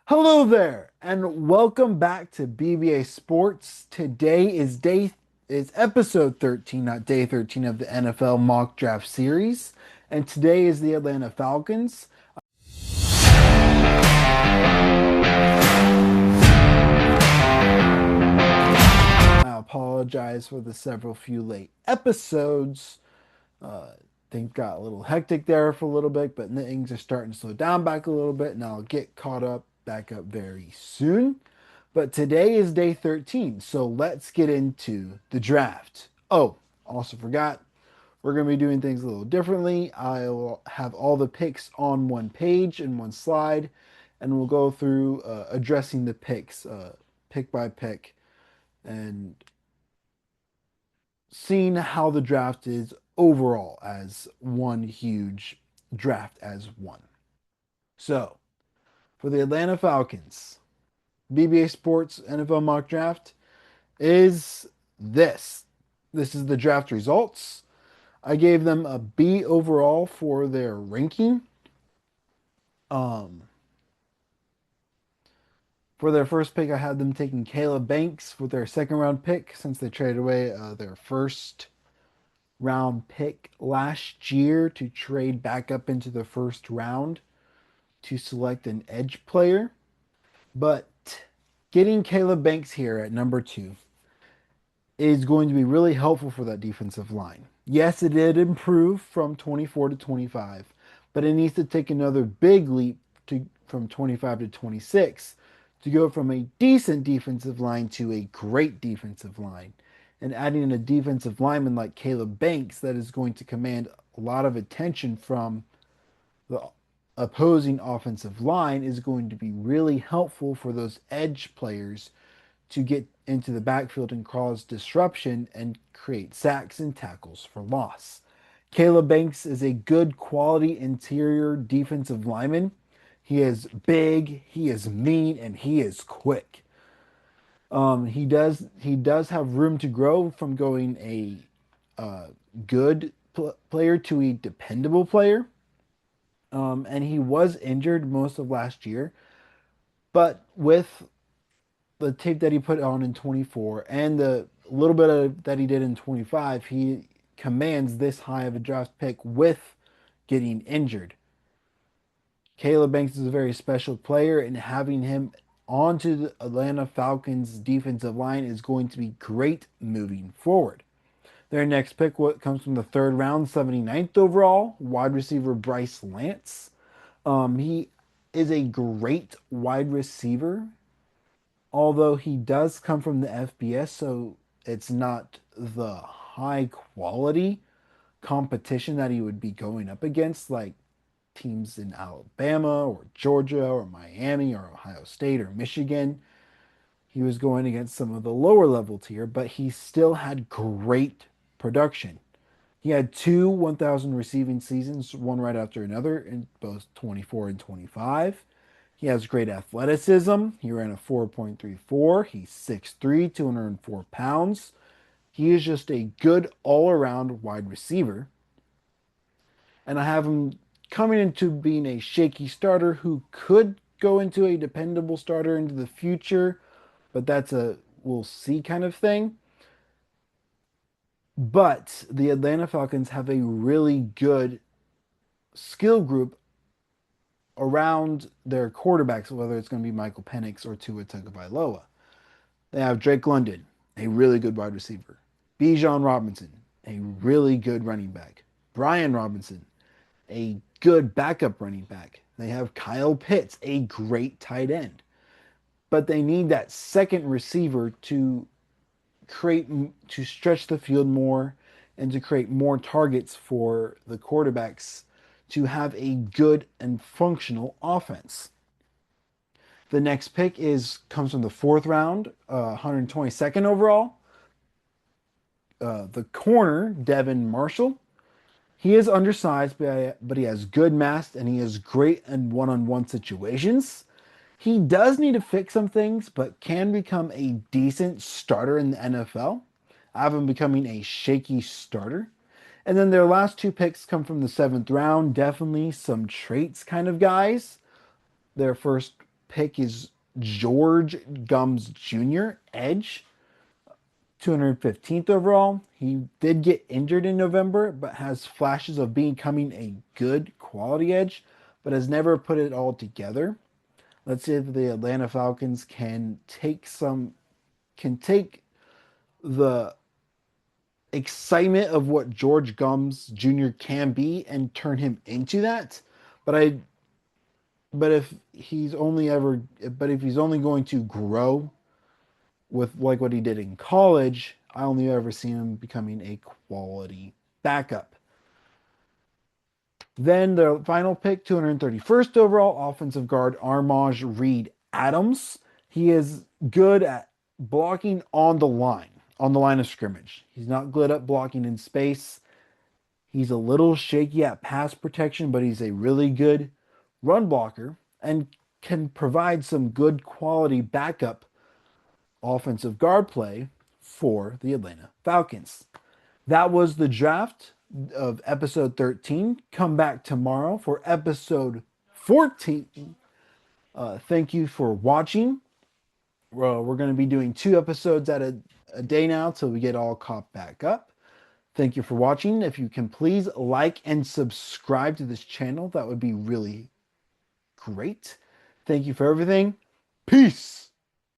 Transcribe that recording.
Hello there, and welcome back to BBA Sports. Today is episode 13, not day 13 of the NFL mock draft series, and today is the Atlanta Falcons. I apologize for the several few late episodes. Uh, Things got a little hectic there for a little bit, but things are starting to slow down back a little bit, and I'll get caught up back up very soon. But today is day 13, so let's get into the draft. Oh, also forgot, we're going to be doing things a little differently. I'll have all the picks on one page in one slide, and we'll go through addressing the picks pick by pick and seeing how the draft is overall as one huge draft as one. So, for the Atlanta Falcons, BBA Sports NFL mock draft is this. This is the draft results. I gave them a B overall for their ranking. Um, for their first pick, I had them taking Caleb Banks with their second round pick since they traded away their first round pick last year to trade back up into the first round to select an edge player. But getting Caleb Banks here at number two is going to be really helpful for that defensive line. Yes, it did improve from 24 to 25, but it needs to take another big leap from 25 to 26 to go from a decent defensive line to a great defensive line. And adding in a defensive lineman like Caleb Banks that is going to command a lot of attention from the opposing offensive line is going to be really helpful for those edge players to get into the backfield and cause disruption and create sacks and tackles for loss. Caleb Banks is a good quality interior defensive lineman. He is big, he is mean, and he is quick. He does have room to grow from going a good player to a dependable player. And he was injured most of last year, but with the tape that he put on in 24 and the little bit of that he did in 25, he commands this high of a draft pick with getting injured. Caleb Banks is a very special player, and having him onto the Atlanta Falcons defensive line is going to be great moving forward. Their next pick what comes from the third round, 79th overall, wide receiver Bryce Lance. He is a great wide receiver, although he does come from the FBS, so it's not the high quality competition that he would be going up against, like teams in Alabama or Georgia or Miami or Ohio State or Michigan. He was going against some of the lower level tier, but he still had great production. He had two 1,000 receiving seasons, one right after another in both 24 and 25. He has great athleticism. He ran a 4.34. He's 6'3", 204 pounds. He is just a good all around wide receiver. And I have him coming into being a shaky starter who could go into a dependable starter into the future, but that's a we'll see kind of thing. But the Atlanta Falcons have a really good skill group around their quarterbacks, whether it's going to be Michael Penix or Tua Tagovailoa. They have Drake London, a really good wide receiver. Bijan Robinson, a really good running back. Brian Robinson, a good backup running back. They have Kyle Pitts, a great tight end. But they need that second receiver to create to stretch the field more and to create more targets for the quarterbacks to have a good and functional offense. The next pick is comes from the fourth round, 122nd overall. The corner, Devin Marshall. He is undersized, but he has good mass and he is great in one-on-one situations. He does need to fix some things, but can become a decent starter in the NFL. I have him becoming a shaky starter. And then their last two picks come from the seventh round. Definitely some traits kind of guys. Their first pick is George Gums Jr., edge, 215th overall. He did get injured in November, but has flashes of becoming a good quality edge, but has never put it all together. Let's see if the Atlanta Falcons can take the excitement of what George Gums Jr. can be and turn him into that. But I but if he's only going to grow with like what he did in college, I only ever seen him becoming a quality backup. Then the final pick, 231st overall, offensive guard Armaj Reed Adams. He is good at blocking on the line of scrimmage. He's not good at blocking in space. He's a little shaky at pass protection, but he's a really good run blocker and can provide some good quality backup offensive guard play for the Atlanta Falcons. That was the draft of episode 13. Come back tomorrow for episode 14. Thank you for watching. We're going to be doing 2 episodes at a day now till we get all caught back up. Thank you for watching. If you can please like and subscribe to this channel, that would be really great. Thank you for everything. Peace.